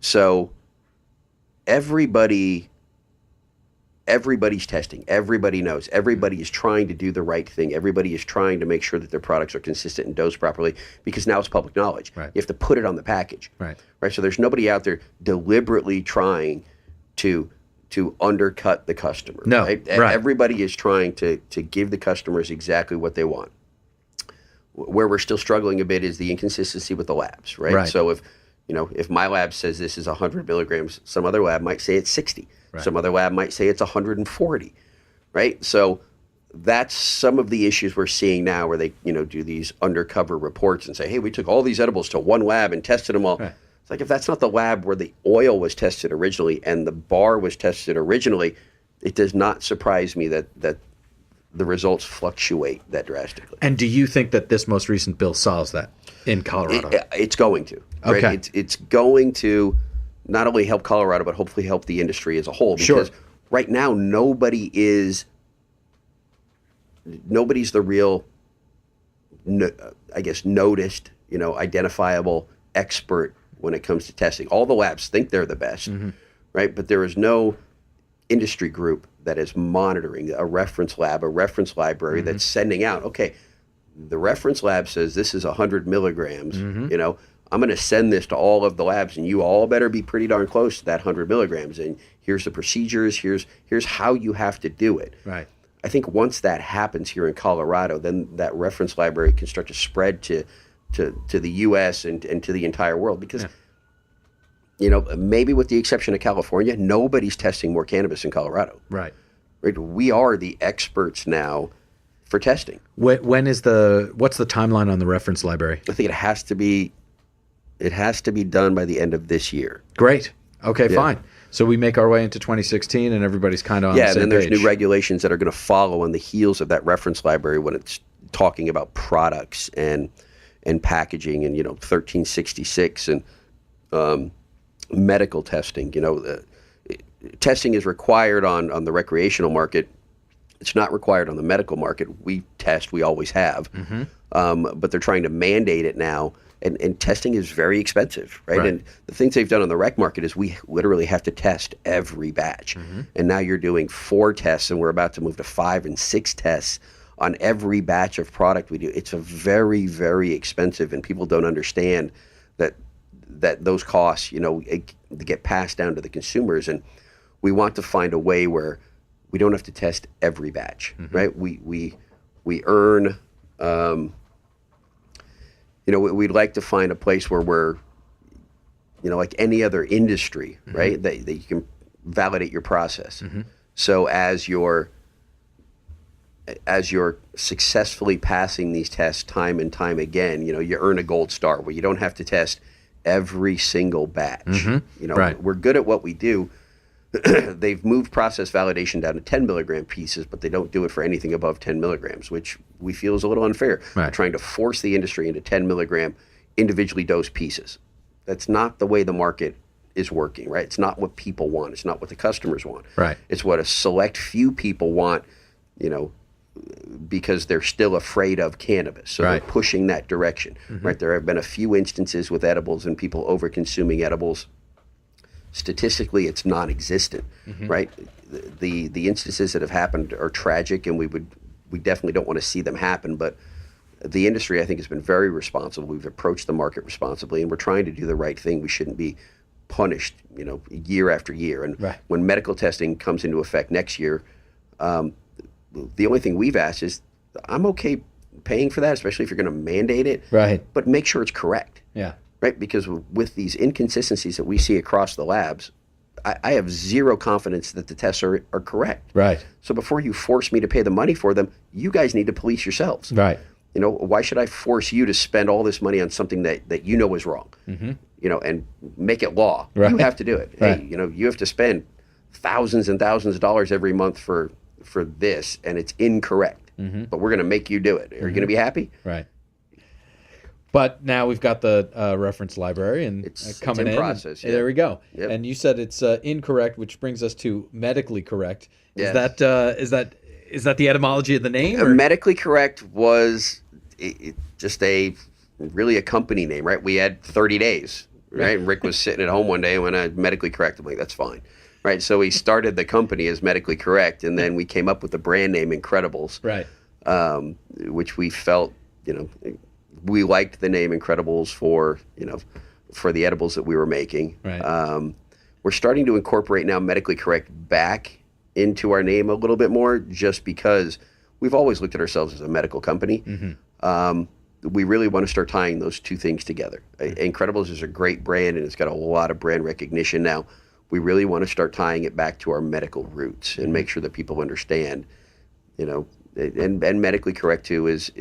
So everybody everybody's testing. Everybody knows. Everybody is trying to do the right thing. Everybody is trying to make sure that their products are consistent and dosed properly, because now it's public knowledge. Right. You have to put it on the package. Right. So there's nobody out there deliberately trying to undercut the customer. No. Right? Right. Everybody is trying to give the customers exactly what they want. Where we're still struggling a bit is the inconsistency with the labs. Right. So if my lab says this is 100 milligrams, some other lab might say it's 60. Right. Some other lab might say it's 140, right? So that's some of the issues we're seeing now, where they, do these undercover reports and say, hey, we took all these edibles to one lab and tested them all. Right. It's like, if that's not the lab where the oil was tested originally and the bar was tested originally, it does not surprise me that the results fluctuate that drastically. And do you think that this most recent bill solves that in Colorado? It's going to. Right? Okay. It's going to not only help Colorado, but hopefully help the industry as a whole. Because right now, nobody's the real, noticed, identifiable expert when it comes to testing. All the labs think they're the best, right? But there is no industry group that is monitoring, a reference lab, a reference library that's sending out, okay, the reference lab says this is 100 milligrams, I'm going to send this to all of the labs, and you all better be pretty darn close to that 100 milligrams. And here's the procedures. Here's how you have to do it. Right. I think once that happens here in Colorado, then that reference library can start to spread to the U.S. and to the entire world. Because, maybe with the exception of California, nobody's testing more cannabis in Colorado. Right. Right. We are the experts now for testing. What's the timeline on the reference library? I think it has to be done by the end of this year. Great. Okay, fine. So we make our way into 2016 and everybody's kind of on the same page. Yeah, and then there's new regulations that are going to follow on the heels of that reference library when it's talking about products and packaging and, 1366 and medical testing. Testing is required on the recreational market. It's not required on the medical market. We test, we always have. But they're trying to mandate it now. And testing is very expensive, right? And the things they've done on the rec market is we literally have to test every batch. And now you're doing 4 tests, and we're about to move to 5 and 6 tests on every batch of product we do. It's a very, very expensive, and people don't understand that those costs, get passed down to the consumers. And we want to find a way where we don't have to test every batch, right? We earn. We'd like to find a place where we're, like any other industry, right? That you can validate your process. So as you're successfully passing these tests time and time again, you earn a gold star where you don't have to test every single batch. We're good at what we do. They've moved process validation down to 10 milligram pieces, but they don't do it for anything above 10 milligrams, which we feel is a little unfair. They're trying to force the industry into 10 milligram individually dosed pieces. That's not the way the market is working, right? It's not what people want. It's not what the customers want. Right. It's what a select few people want, because they're still afraid of cannabis. So they're pushing that direction, right? There have been a few instances with edibles and people over consuming edibles. Statistically, it's non-existent, right? The instances that have happened are tragic, and we definitely don't want to see them happen. But the industry, I think, has been very responsible. We've approached the market responsibly, and we're trying to do the right thing. We shouldn't be punished, year after year. And when medical testing comes into effect next year, the only thing we've asked is, I'm okay paying for that, especially if you're going to mandate it. Right. But make sure it's correct. Yeah. Right, because with these inconsistencies that we see across the labs, I have zero confidence that the tests are correct. Right. So before you force me to pay the money for them, you guys need to police yourselves. Right. Why should I force you to spend all this money on something that is wrong? And make it law. Right. You have to do it. Right. Hey, you have to spend thousands and thousands of dollars every month for this, and it's incorrect. But we're going to make you do it. Are you going to be happy? Right. But now we've got the reference library and coming it's in. Process, There we go. Yep. And you said it's incorrect, which brings us to medically correct. Yes. Is that the etymology of the name? Medically Correct was just really a company name, right? We had 30 days. right? And Rick was sitting at home one day and went, Medically Correct. I'm like, that's fine. Right. So we started the company as Medically Correct, and then we came up with the brand name Incredibles. Right. Which we felt, we liked the name Incredibles for the edibles that we were making. Right. We're starting to incorporate now Medically Correct back into our name a little bit more, just because we've always looked at ourselves as a medical company. Mm-hmm. We really want to start tying those two things together. Incredibles is a great brand, and it's got a lot of brand recognition now. We really want to start tying it back to our medical roots and make sure that people understand, and Medically Correct too is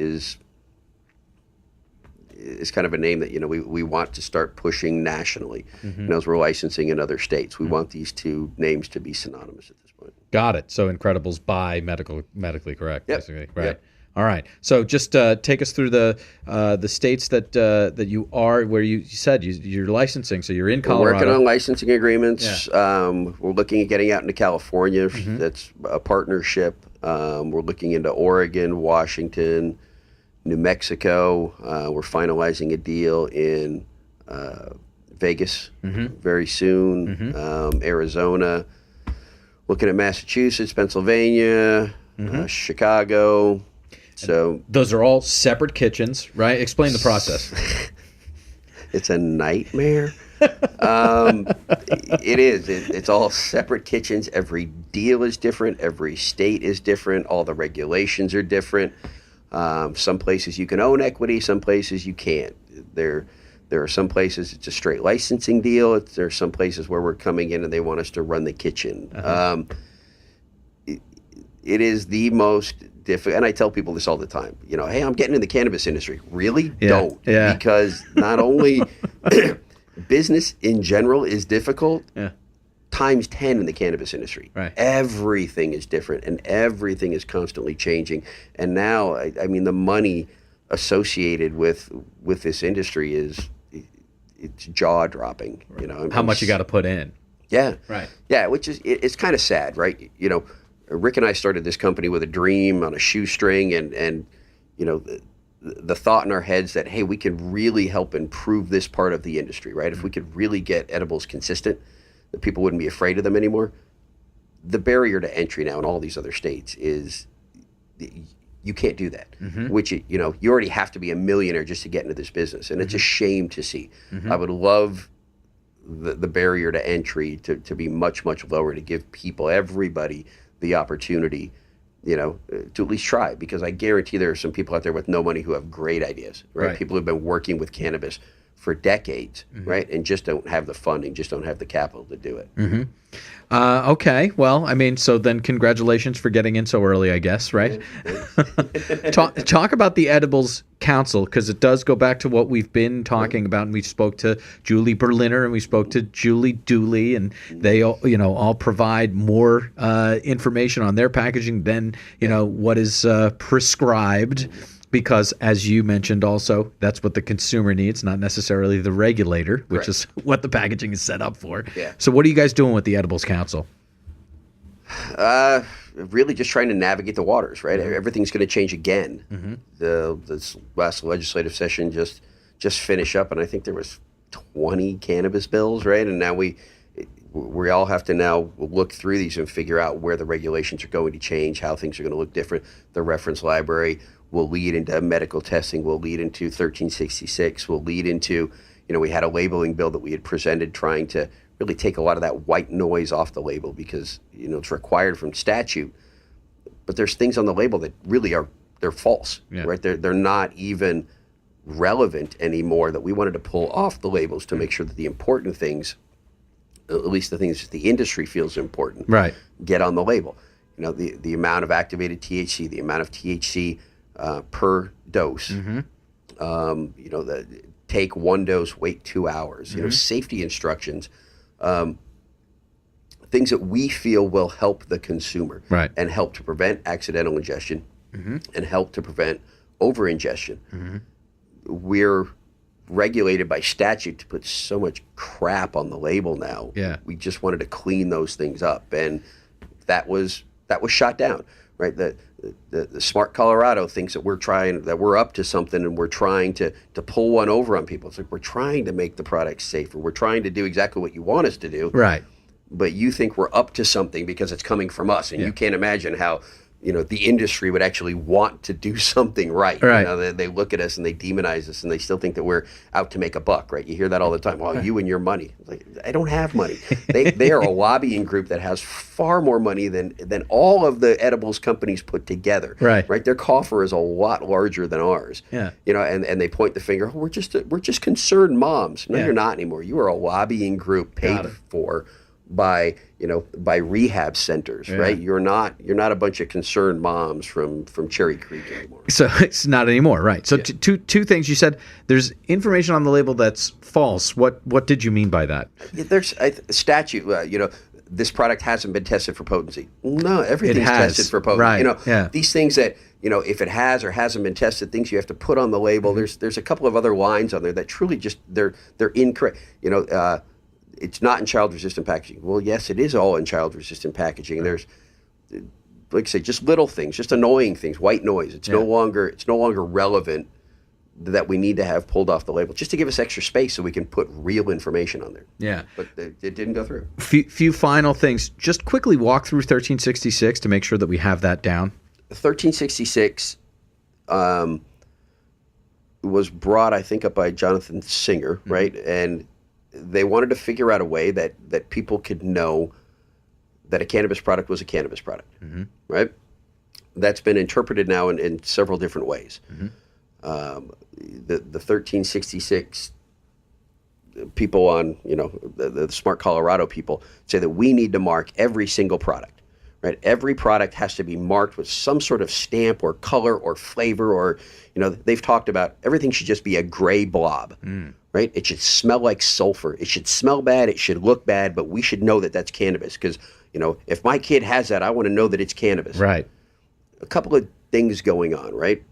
kind of a name that we want to start pushing nationally. Mm-hmm. As we're licensing in other states, we want these two names to be synonymous at this point. Got it. So Incredibles by Medically Correct, yep. basically, right? Yep. All right. So just take us through the states that you are, where you said you're licensing. So you're in Colorado. We're working on licensing agreements. Yeah. We're looking at getting out into California. Mm-hmm. That's a partnership. We're looking into Oregon, Washington, New Mexico. We're finalizing a deal in Vegas very soon. Mm-hmm. Arizona. Looking at Massachusetts, Pennsylvania, Chicago. So those are all separate kitchens, right? Explain the process. It's a nightmare. It is. It's all separate kitchens. Every deal is different. Every state is different. All the regulations are different. Some places you can own equity. Some places you can't. There are some places it's a straight licensing deal. There are some places where we're coming in and they want us to run the kitchen. Uh-huh. It is the most difficult, and I tell people this all the time. Hey, I'm getting in the cannabis industry. Really? Yeah. Don't. Yeah. Because not only business in general is difficult, times 10 in the cannabis industry. Right. Everything is different, and everything is constantly changing. And now, I mean, the money associated with this industry it's jaw dropping. How much you got to put in? Yeah. Right. Yeah, which is it's kind of sad, right? Rick and I started this company with a dream on a shoestring, and the thought in our heads that, hey, we could really help improve this part of the industry, right? If we could really get edibles consistent, that people wouldn't be afraid of them anymore. The barrier to entry now in all these other states is you can't do that, which, you already have to be a millionaire just to get into this business. And it's a shame to see. I would love the barrier to entry to be much, much lower, to give people, everybody, the opportunity, to at least try, because I guarantee there are some people out there with no money who have great ideas, right? People who've been working with cannabis for decades, right? And just don't have the funding, just don't have the capital to do it. Mm-hmm. Okay. Well, I mean, so then congratulations for getting in so early, I guess, right? Talk about the Edibles Council, because it does go back to what we've been talking about. And we spoke to Julie Berliner and we spoke to Julie Dooley, and they all provide more information on their packaging than, what is prescribed. Because, as you mentioned also, that's what the consumer needs, not necessarily the regulator, which is what the packaging is set up for. Yeah. So what are you guys doing with the Edibles Council? Really just trying to navigate the waters, right? Everything's going to change again. This last legislative session just finished up, and I think there was 20 cannabis bills, right? And now we all have to now look through these and figure out where the regulations are going to change, how things are going to look different. The reference library will lead into medical testing, will lead into 1366, will lead into, we had a labeling bill that we had presented trying to really take a lot of that white noise off the label, because, it's required from statute. But there's things on the label that really they're false, right? They're not even relevant anymore, that we wanted to pull off the labels to make sure that the important things, at least the things that the industry feels important, right, get on the label. The amount of activated THC, the amount of THC per dose. Take one dose, wait 2 hours. Safety instructions, things that we feel will help the consumer, right, and help to prevent accidental ingestion, and help to prevent over ingestion. We're regulated by statute to put so much crap on the label now. We just wanted to clean those things up, and that was shot down, right? the Smart Colorado thinks that we're up to something, and we're trying to pull one over on people. It's like, we're trying to make the product safer. We're trying to do exactly what you want us to do. Right. But you think we're up to something because it's coming from us, and you can't imagine how the industry would actually want to do something right. Right. They look at us and they demonize us, and they still think that we're out to make a buck, right? You hear that all the time. Well, you and your money. Like, I don't have money. They are a lobbying group that has far more money than all of the edibles companies put together. Right. Their coffer is a lot larger than ours. Yeah. And they point the finger. Oh, we're just concerned moms. No, you're not anymore. You are a lobbying group paid for by rehab centers, right? You're not a bunch of concerned moms from Cherry Creek anymore. So it's not anymore, right? So two things you said. There's information on the label that's false. What did you mean by that? There's a statute. This product hasn't been tested for potency. No, everything's tested for potency. Right. These things that if it has or hasn't been tested, things you have to put on the label. There's a couple of other lines on there that truly just they're incorrect. It's not in child-resistant packaging. Well, yes, it is all in child-resistant packaging. There's, like I say, just little things, just annoying things, white noise. It's no longer relevant that we need to have pulled off the label, just to give us extra space so we can put real information on there. Yeah. But it didn't go through. Few final things. Just quickly walk through 1366 to make sure that we have that down. 1366 was brought, I think, up by Jonathan Singer, right? And they wanted to figure out a way that people could know that a cannabis product was a cannabis product, right? That's been interpreted now in several different ways. The 1366 people on, the Smart Colorado people say that we need to mark every single product, right? Every product has to be marked with some sort of stamp or color or flavor, or, they've talked about everything should just be a gray blob. Right? It should smell like sulfur. It should smell bad. It should look bad, but we should know that that's cannabis because, if my kid has that, I want to know that it's cannabis. Right. A couple of things going on, right?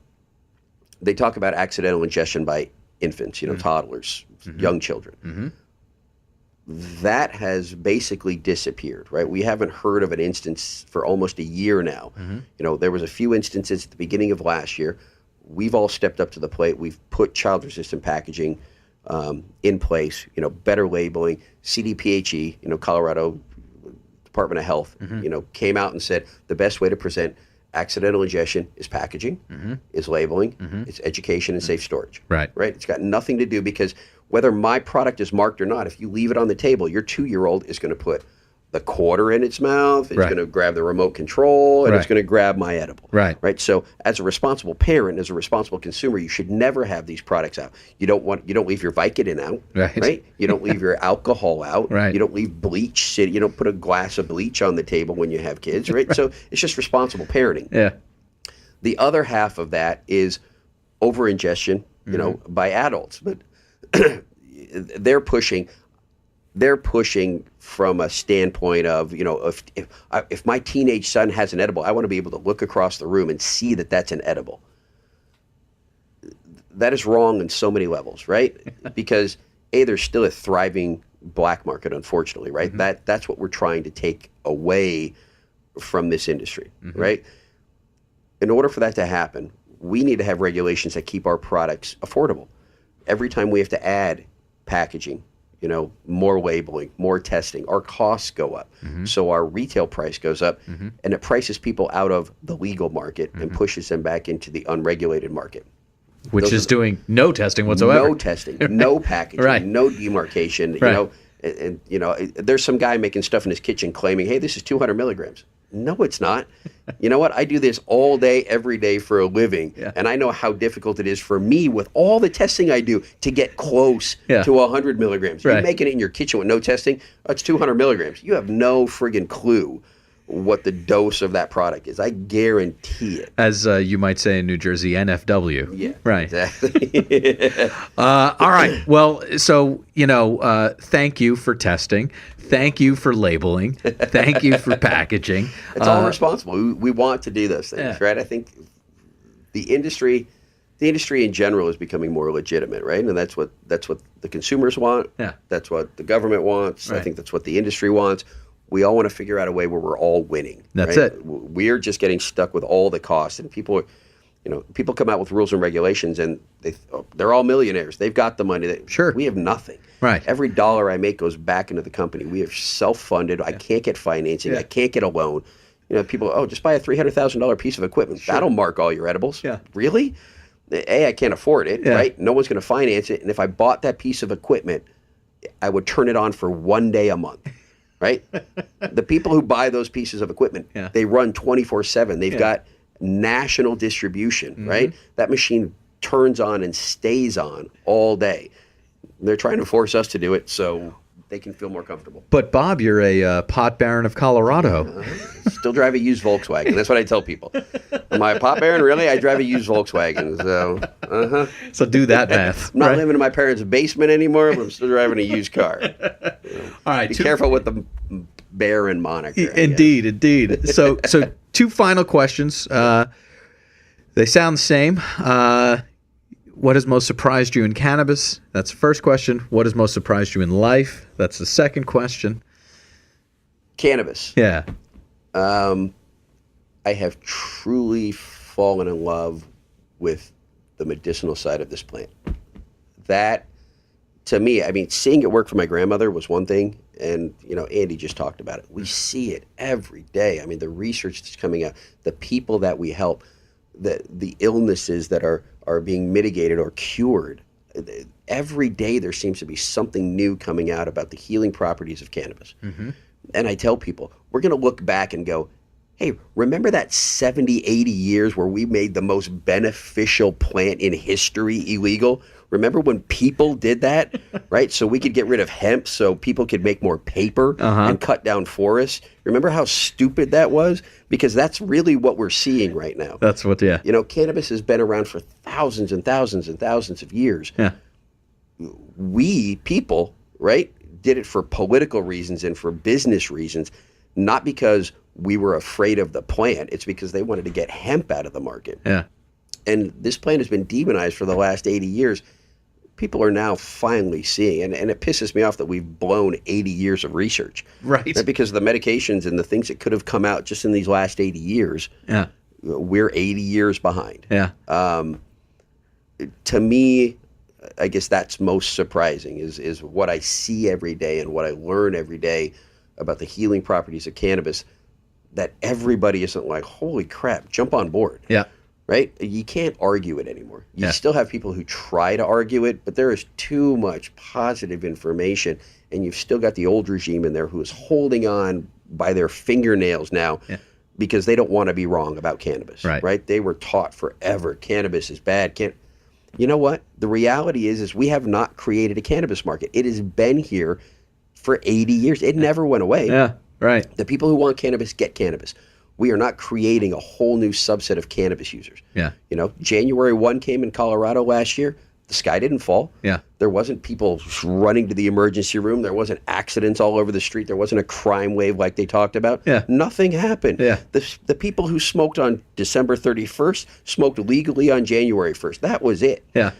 They talk about accidental ingestion by infants, toddlers, young children. That has basically disappeared, right? We haven't heard of an instance for almost a year now. There was a few instances at the beginning of last year. We've all stepped up to the plate. We've put child-resistant packaging in place, better labeling. CDPHE, Colorado Department of Health, came out and said the best way to present accidental ingestion is packaging, is labeling, it's education and safe storage. Right. It's got nothing to do, because whether my product is marked or not, if you leave it on the table, your 2-year-old is going to put the quarter in its mouth, it's going to grab the remote control, and it's going to grab my edible. Right. So as a responsible parent, as a responsible consumer, you should never have these products out. You don't leave your Vicodin out. Right. You don't leave your alcohol out. You don't leave bleach sitting. You don't put a glass of bleach on the table when you have kids. Right. So it's just responsible parenting. Yeah. The other half of that is over ingestion, by adults, but they're pushing from a standpoint of, if my teenage son has an edible, I want to be able to look across the room and see that that's an edible. That is wrong in so many levels, right? Because there's still a thriving black market, unfortunately, right? That's what we're trying to take away from this industry, right? In order for that to happen, we need to have regulations that keep our products affordable. Every time we have to add packaging, more labeling, more testing, our costs go up. So our retail price goes up, and it prices people out of the legal market and pushes them back into the unregulated market. Which is doing no testing whatsoever. No testing, no packaging, no demarcation. And there's some guy making stuff in his kitchen claiming, hey, this is 200 milligrams. No, it's not. You know what? I do this all day, every day for a living, and I know how difficult it is for me with all the testing I do to get close to 100 milligrams. You're making it in your kitchen with no testing, that's 200 milligrams. You have no friggin' clue what the dose of that product is. I guarantee it. As you might say in New Jersey, NFW. Yeah, right. Exactly. All right. Well, so, thank you for testing. Thank you for labeling. Thank you for packaging. It's all responsible. We want to do those things, right? I think the industry in general is becoming more legitimate, right? And that's what the consumers want. Yeah. That's what the government wants. I think that's what the industry wants. we all want to figure out a way where we're all winning. That's right? it. We're just getting stuck with all the costs, and people come out with rules and regulations, and they're all millionaires. They've got the money. Sure. We have nothing. Right. Every dollar I make goes back into the company. We are self-funded. I can't get financing. Yeah. I can't get a loan. People, just buy a $300,000 piece of equipment. Sure. That'll mark all your edibles. Yeah. Really? I can't afford it, right? No one's going to finance it. And if I bought that piece of equipment, I would turn it on for 1 day a month, right? The people who buy those pieces of equipment, they run 24/7. They've got national distribution, right? That machine turns on and stays on all day. They're trying to force us to do it so they can feel more comfortable. But Bob, you're a pot baron of Colorado. Still drive a used Volkswagen. That's what I tell people. Am I a pot baron? Really? I drive a used Volkswagen. So, So do that math. I'm not living in my parents' basement anymore, but I'm still driving a used car. All right. Be careful with the baron moniker. Indeed. So 2 final questions. They sound the same. What has most surprised you in cannabis? That's the first question. What has most surprised you in life? That's the second question. Cannabis. Yeah. I have truly fallen in love with the medicinal side of this plant. That, to me, seeing it work for my grandmother was one thing, and Andy just talked about it. We see it every day. The research that's coming out, the people that we help, the illnesses that are being mitigated or cured. Every day there seems to be something new coming out about the healing properties of cannabis. Mm-hmm. And I tell people, we're going to look back and go, hey, remember that 70, 80 years where we made the most beneficial plant in history illegal? Remember when people did that, right? So we could get rid of hemp so people could make more paper and cut down forests. Remember how stupid that was? Because that's really what we're seeing right now. That's what, Cannabis has been around for thousands and thousands and thousands of years. Yeah. We, people, right, did it for political reasons and for business reasons, not because we were afraid of the plant. It's because they wanted to get hemp out of the market. Yeah. And this plant has been demonized for the last 80 years. People are now finally seeing, and it pisses me off that we've blown 80 years of research. Right. Because the medications and the things that could have come out just in these last 80 years, we're 80 years behind. Yeah. To me, I guess that's most surprising is what I see every day and what I learn every day about the healing properties of cannabis, that everybody isn't like, holy crap, jump on board. Yeah. Right? You can't argue it anymore. You still have people who try to argue it, but there is too much positive information, and you've still got the old regime in there who is holding on by their fingernails now because they don't want to be wrong about cannabis. Right? They were taught forever, cannabis is bad. You know what? The reality is we have not created a cannabis market. It has been here for 80 years. It never went away. Yeah, right. The people who want cannabis get cannabis. We are not creating a whole new subset of cannabis users. Yeah. January 1 came in Colorado last year. The sky didn't fall. Yeah. There wasn't people running to the emergency room. There wasn't accidents all over the street. There wasn't a crime wave like they talked about. Yeah. Nothing happened. Yeah. The people who smoked on December 31st smoked legally on January 1st. That was it. Yeah.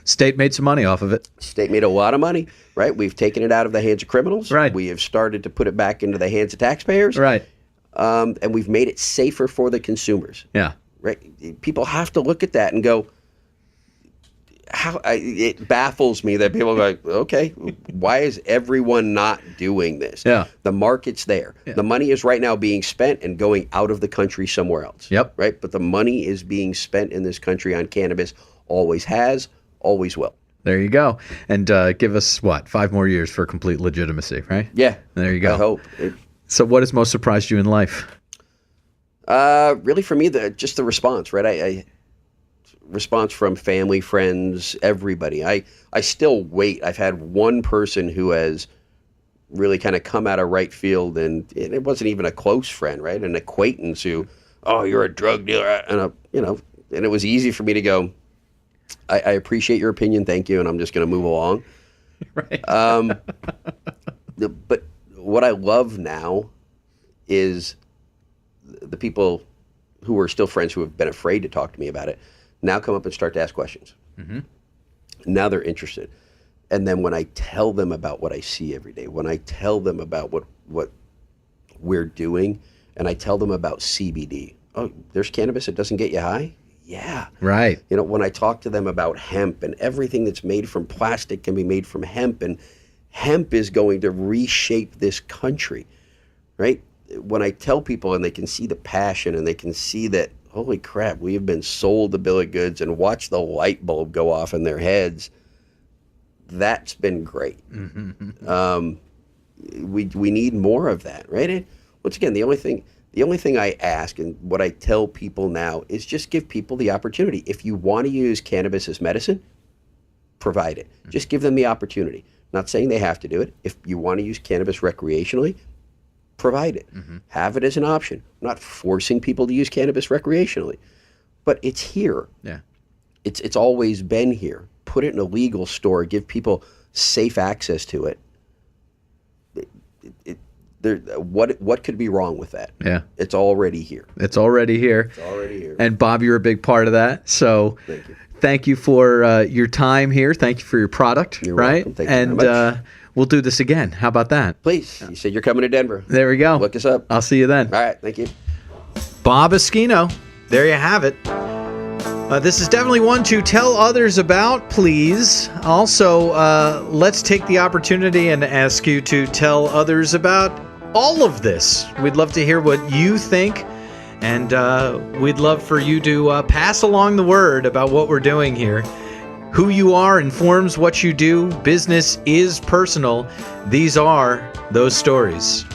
State made some money off of it. State made a lot of money, right? We've taken it out of the hands of criminals. Right. We have started to put it back into the hands of taxpayers. Right. And we've made it safer for the consumers. Yeah. Right. People have to look at that and go, it baffles me that people are like, okay, why is everyone not doing this? Yeah. The market's there. Yeah. The money is right now being spent and going out of the country somewhere else. Yep. Right. But the money is being spent in this country on cannabis. Always has, always will. There you go. And give us, 5 more years for complete legitimacy, right? Yeah. There you go. I hope. So what has most surprised you in life? Really for me, just the response, right? Response from family, friends, everybody. I still wait. I've had one person who has really kind of come out of right field, and it wasn't even a close friend, right? An acquaintance who, oh, you're a drug dealer, and and it was easy for me to go, I appreciate your opinion, thank you, and I'm just going to move along. Right. But what I love now is the people who are still friends who have been afraid to talk to me about it now come up and start to ask questions. Mm-hmm. Now they're interested. And then when I tell them about what I see every day, when I tell them about what we're doing, and I tell them about CBD. Oh, there's cannabis that doesn't get you high? Yeah. Right. You know, when I talk to them about hemp and everything that's made from plastic can be made from hemp, and hemp is going to reshape this country, right? When I tell people and they can see the passion and they can see that, holy crap, we have been sold a bill of goods, and watch the light bulb go off in their heads, that's been great. We need more of that, right? And once again, the only thing I ask and what I tell people now is just give people the opportunity. If you want to use cannabis as medicine, provide it. Just give them the opportunity. Not saying they have to do it. If you want to use cannabis recreationally, provide it. Have it as an option. I'm not forcing people to use cannabis recreationally, but it's here. Yeah. It's always been here. Put it in a legal store. Give people safe access to it. What could be wrong with that? Yeah. It's already here. It's already here. It's already here. And Bob, you're a big part of that. So thank you for your time here. Thank you for your product. You're right? welcome. Thank you very much. We'll do this again. How about that? Please. You said you're coming to Denver. There we go. Look us up. I'll see you then. All right. Thank you. Bob Eschino. There you have it. This is definitely one to tell others about, please. Also, let's take the opportunity and ask you to tell others about all of this. We'd love to hear what you think, and we'd love for you to pass along the word about what we're doing here. Who you are informs what you do. Business is personal. These are those stories.